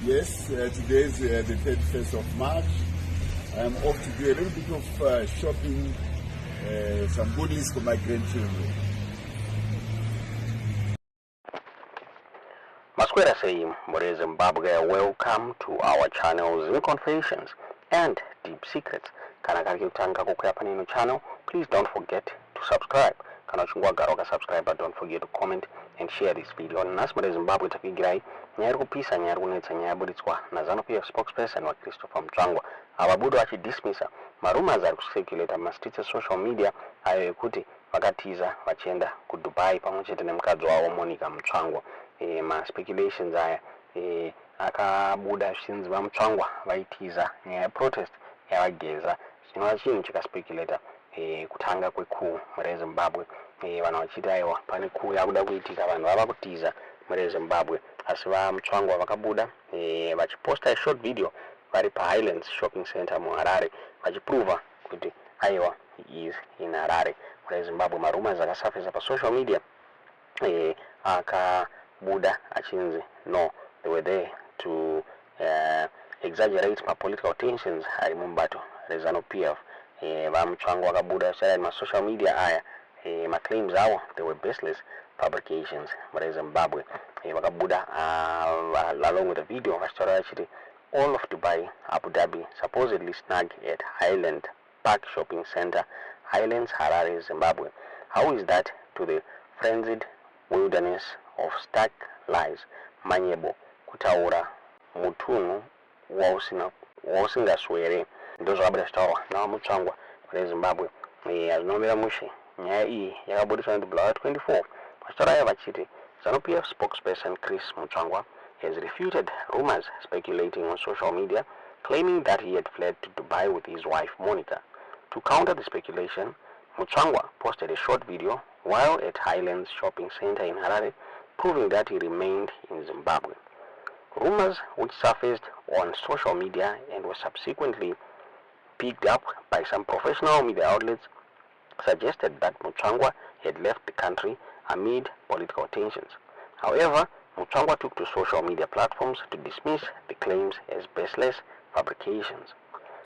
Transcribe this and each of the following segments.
Yes, today is the 31st of March. I am off to do a little bit of shopping, some goodies for my grandchildren. Maskwera saying, Zimbabwe, welcome to our channel Confessions and Deep Secrets. Kana kali kutanga kukuya nino channel, please don't forget to subscribe. Kana chungwa garoka subscribe, but don't forget to comment and share this video. Nasmare Zimbabwe takigirai, nyari kupisa nyari kunetsa nyari buritswa na ZANU-PF spokesperson wa Christopher Mutsvangwa ababudo achidismisa marumas ari kucirculate mastreets social media ayo ekuti vakatiza vachienda kuDubai pamwechete nemukadzi wavo Monica Mutsvangwa. Ma speculations aya akabuda zvichinzi vaMutsvangwa vaitiza nyaya yeprotest yavageza chinova chinhu chikaspekulata kutanga kwekuu mure Zimbabwe. Vanhu vachiti aiwa pane kuu yakuda kuitika, vanhu vava kutiza mure Zimbabwe, asi vaMutsvangwa vakabuda vachiposta short video vari paHighlands shopping center muHarare vachiprova kuti aiwa he is in Harare mure Zimbabwe. Marumas akasurface pasocial media akabuda achinzi no, they were there to exaggerate political tensions ari mumbato reZANU-PF. VaMutsvangwa vakabuda vachiita masocial media aya maclaims avo they were baseless fabrications mure Zimbabwe. Vakabuda along with the video vachitaura vachiti all of Dubai, Abu Dhabi supposedly snug at Highland Park shopping center, Highlands, Harare, Zimbabwe. How is that to the frenzied wilderness of stark lies? Manyebo kutaura mutunhu wausingaswere ndozvo vabuda zvitaurwa navaMutsvangwa mure Zimbabwe. Azvinomira mushe nyaya iyi yakabudiswa neBlair 24 vachitaura vachiti ZANU-PF spokesperson Chris Mutsvangwa has refuted rumors speculating on social media, claiming that he had fled to Dubai with his wife Monica. To counter the speculation, Mutsvangwa posted a short video while at Highlands shopping center in Harare, proving that he remained in Zimbabwe. Rumors which surfaced on social media and were subsequently picked up by some professional media outlets suggested that Mutsvangwa had left the country amid political tensions. However, Mutsvangwa took to social media platforms to dismiss the claims as baseless fabrications.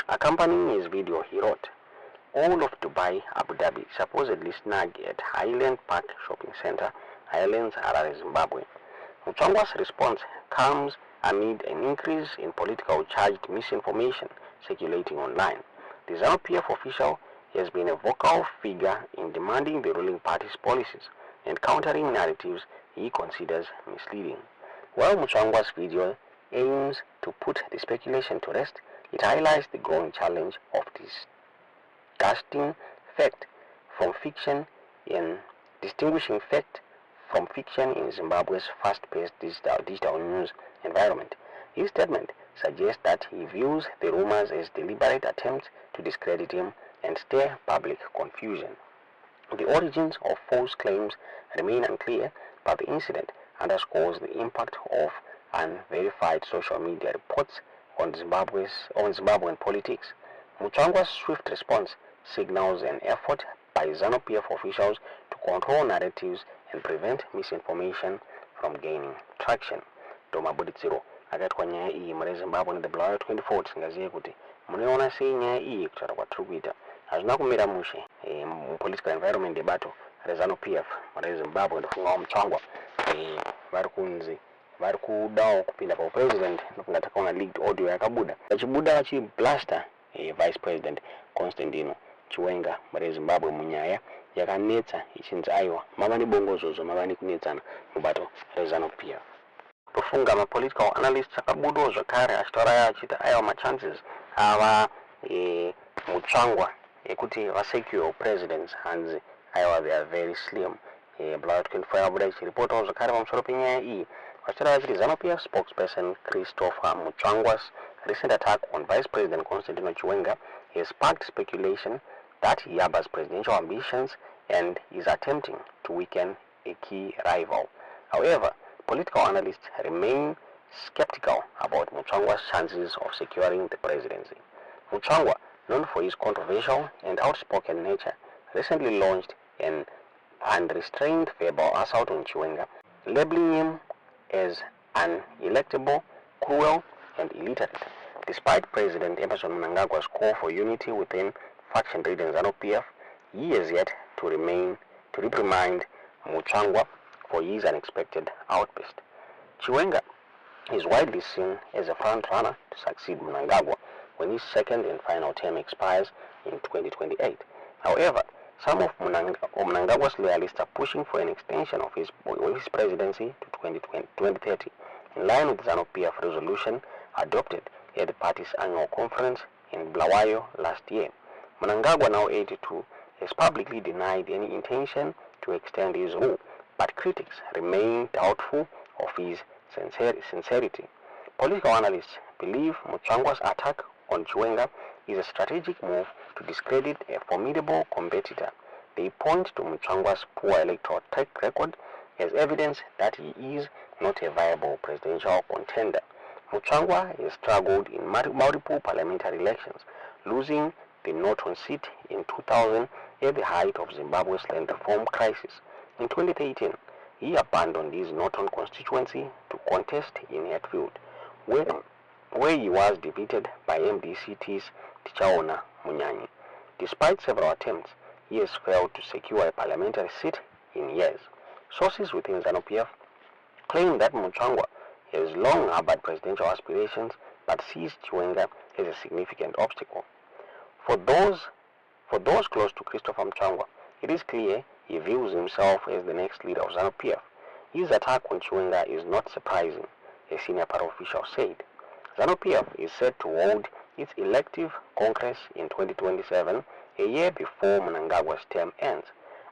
Accompanying his video, he wrote, all of Dubai, Abu Dhabi supposedly snug at Highland Park shopping center, Highlands, Harare, Zimbabwe. Mutsvangwa's response comes amid an increase in politically charged misinformation circulating online. The ZANU-PF official has been a vocal figure in demanding the ruling party's policies and countering narratives he considers misleading. While Mutsvangwa's video aims to put the speculation to rest, it highlights the growing challenge of distinguishing fact from fiction in Zimbabwe's fast-paced digital news environment. His statement suggests that he views the rumors as deliberate attempts to discredit him and stir public confusion. The origins of false claims remain unclear, but the incident underscores the impact of unverified social media reports on Zimbabwean politics. Mutsvangwa's swift response signals an effort by ZANU-PF officials to control narratives and prevent misinformation from gaining traction. Domabuditsiro akaitwa nyaya iyi mure Zimbabwe neBlair 24 tisingazive kuti munoona sei nyaya iyi kutaura kwatiri kuita hazvina kumira mushe mupolitical environment yebato reZANU-PF mure Zimbabwe. Ndofunga Mutsvangwa vari kunzi vari kudawo kupinda paupresident. Ndofunga takaona leaked audio yakabuda vachibuda vachiblaster vice president Constantino Chiwenga mure Zimbabwe munyaya yakanetsa ichinzi aiwa mava nebongozozo mava nekunetsana mubato reZANU-PF. Tofunga mapolitical analysts akabudawo zvakare achitaura achiti aiwa machances ava Mutsvangwa ekuti vasecure presidents hanzi aiwa they are very slim. Blair 24 yabuda ichiripotawo zvakare pamusoro penyaya iyi vachitaura vachiti ZANU-PF spokesperson Christopher Mutsvangwa's recent attack on Vice President Constantino Chiwenga has sparked speculation that he harbors presidential ambitions and is attempting to weaken a key rival. However, political analysts remain skeptical about Mutsvangwa's chances of securing the presidency. Mutsvangwa, known for his controversial and outspoken nature, recently launched an unrestrained verbal assault on Chiwenga, labeling him as unelectable cruel and illiterate. Despite President Emerson Mnangagwa's call for unity within faction-ridden ZANU-PF, he has yet to reprimand Mutsvangwa for his unexpected outburst. Chiwenga is widely seen as a front-runner to succeed Mnangagwa when his second and final term expires in 2028. However, some of Mnangagwa's loyalists are pushing for an extension of his presidency to 2030, in line with the ZANU-PF resolution adopted at the party's annual conference in Bulawayo last year. Mnangagwa, now 82, has publicly denied any intention to extend his rule, but critics remain doubtful of his sincerity. Political analysts believe Mutsvangwa's attack on Chiwenga is a strategic move to discredit a formidable competitor. They point to Mutsvangwa's poor electoral track record as evidence that he is not a viable presidential contender. Mutsvangwa has struggled in multiple parliamentary elections, losing the Norton seat in 2000 at the height of Zimbabwe's land reform crisis. In 2018, he abandoned his Norton constituency to contest in Hatfield, where he was defeated by MDCT's Tichaona Munyanyi. Despite several attempts, he has failed to secure a parliamentary seat in years. Sources within ZANU-PF claim that Mutsvangwa has long harbored presidential aspirations but sees Chiwenga as a significant obstacle. For those close to Christopher Mutsvangwa, it is clear he views himself as the next leader of ZANU-PF. His attack on Chiwenga is not surprising, a senior party official said. ZANU-PF is set to hold its elective congress in 2027, a year before Mnangagwa's term ends.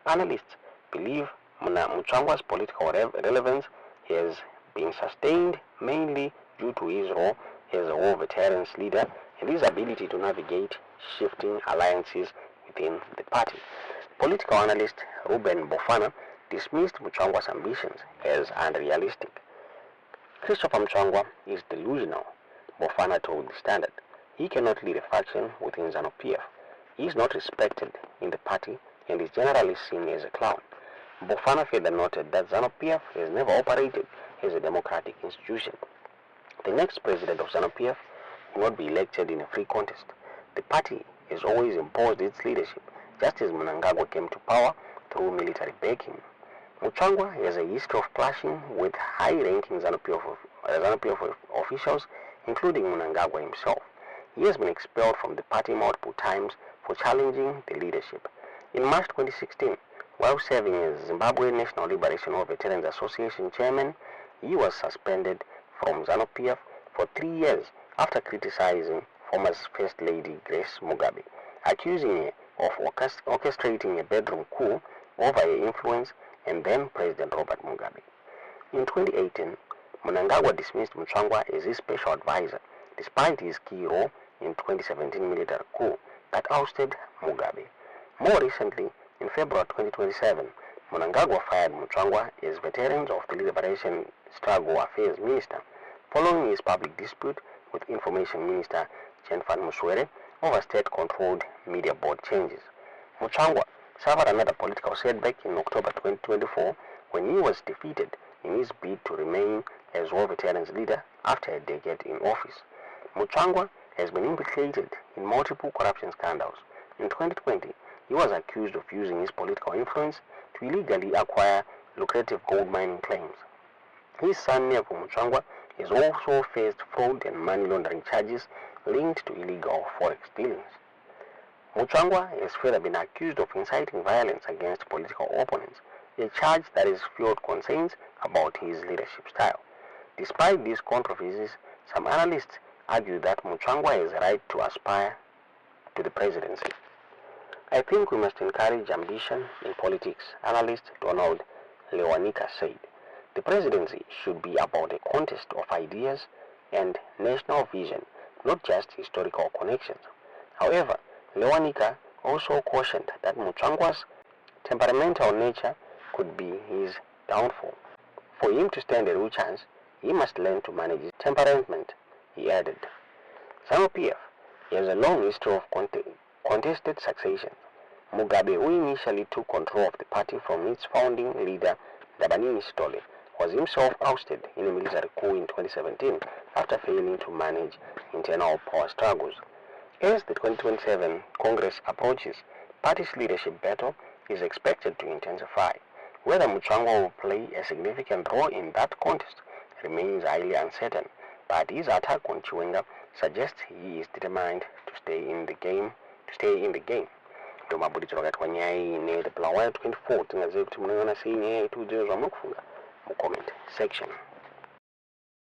Analysts believe Mutsvangwa's political relevance has been sustained mainly due to his role as a war veterans leader and his ability to navigate shifting alliances within the party. Political analyst Ruben Bofana dismissed Mutsvangwa's ambitions as unrealistic. Christopher Mutsvangwa is delusional, Bofana told the Standard. He cannot lead a faction within ZANU-PF. He is not respected in the party and is generally seen as a clown. Bofana further noted that ZANU-PF has never operated as a democratic institution. The next president of ZANU-PF will not be elected in a free contest. The party has always imposed its leadership, just as Mnangagwa came to power through military backing. Mutsvangwa has a history of clashing with high-ranking ZANU-PF officials, including Mnangagwa himself. He has been expelled from the party multiple times for challenging the leadership. In March 2016, while serving as Zimbabwe National Liberation War Veterans Association chairman, he was suspended from ZANU-PF for 3 years after criticizing former First Lady Grace Mugabe, accusing her of orchestrating a bedroom coup over her influence and then President Robert Mugabe. In 2018, Mnangagwa dismissed Mutsvangwa as his special advisor, despite his key role in 2017 military coup that ousted Mugabe. More recently, in February 2027, Mnangagwa fired Mutsvangwa as Veterans of the Liberation Struggle Affairs Minister, following his public dispute with Information Minister Chenfan Muswere over state-controlled media board changes. Mutsvangwa suffered another political setback in October 2024 when he was defeated in his bid to remain as War Veterans leader after a decade in office. Mutsvangwa has been implicated in multiple corruption scandals. In 2020, he was accused of using his political influence to illegally acquire lucrative gold mining claims. His son Nevo Mutsvangwa has also faced fraud and money laundering charges linked to illegal forex dealings. Mutsvangwa has further been accused of inciting violence against political opponents, a charge that has fueled concerns about his leadership style. Despite these controversies, some analysts argue that Mutsvangwa has a right to aspire to the presidency. I think we must encourage ambition in politics, analyst Donald Lewanika said. The presidency should be about a contest of ideas and national vision, not just historical connections. However, Lewanika also cautioned that Mutsvangwa's temperamental nature could be his downfall. For him to stand a real chance, he must learn to manage his temperament, he added. ZANU-PF has a long history of contested succession. Mugabe, who initially took control of the party from its founding leader Debunking, was himself ousted in a military coup in 2017 after failing to manage internal power struggles. As the 2027 Congress approaches, party's leadership battle is expected to intensify. Whether Mutsvangwa will play a significant role in that contest remains highly uncertain, but his attack on Chiwenga suggests he is determined to stay in the game. Ndomabuditso wakati kwa nyaya ine the Bulawayo 24 tingazive kuti munaiona sei nyaya yetudziro zvamunofunga mu comment section.